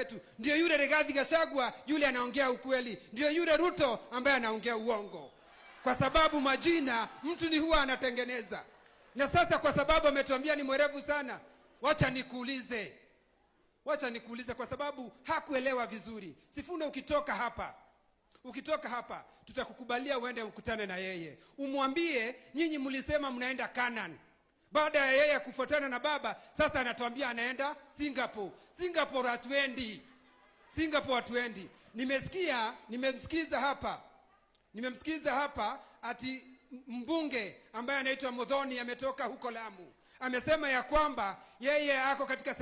wetu. Ndio yule Rigathi Gachagua yule anaongea ukweli, ndio yule Ruto ambaye anaongea uongo. Kwa sababu majina mtu ni huwa anatengeneza. Na sasa kwa sababu ametuambia ni mwerevu sana, wacha nikuulize kwa sababu hakuelewa vizuri. Sifuna, ukitoka hapa tutakukubalia uende ukutane na yeye. Umwambie nyinyi mlisema mnaenda Canaan. Baada ya yeye kufuatana na baba, sasa anatuambia anaenda Singapore. Singapore hatuendi. Nimemsikiza hapa ati mbunge ambaye anaitwa Muthoni ametoka huko Lamu. Amesema ya kwamba yeye ako katika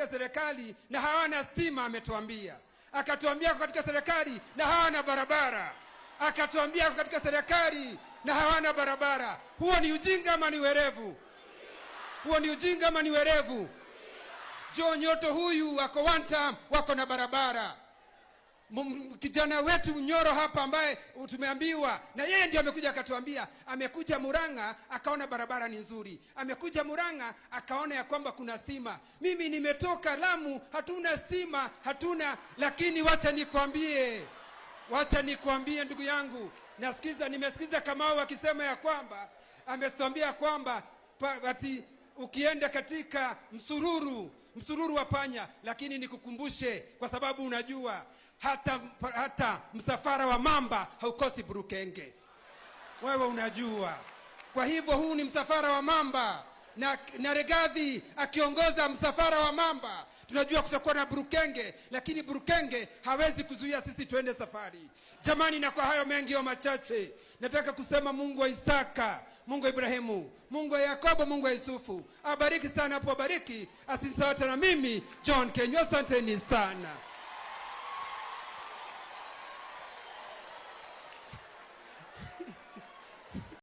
serikali na hawana stima. Ametuambia, akatuambia katika serikali na hawana barabara, akatuambia katika serikali na hawana barabara. Huo ni ujinga ama ni werevu? John Nyoto huyu wako one term, wako na barabara. Kijana wetu Nyoro hapa ambaye tumeambiwa na yeye ndiye amekuja akatuambia, amekuja Murang'a akaona barabara ni nzuri, amekuja Murang'a akaona ya kwamba kuna stima. Mimi nimetoka Lamu, hatuna stima, lakini wacha nikwambie ndugu yangu, nimesikiza Kamau akisema ya kwamba ametuambia kwamba ati ukienda katika msururu wa panya, lakini nikukumbushe kwa sababu unajua hata msafara wa mamba haukosi burukenge. Wewe unajua. Kwa hivyo huu ni msafara wa mamba na Rigathi akiongoza msafara wa mamba, tunajua kutakuwa na burukenge, lakini burukenge hawezi kuzuia sisi tuende safari. Jamani, na kwa hayo mengi au machache, nataka kusema Mungu wa Isaka, Mungu wa Ibrahimu, Mungu wa Yakobo, Mungu wa Yusufu abariki sana, hapo abariki. Asante na mimi John Kenywa, asanteni sana.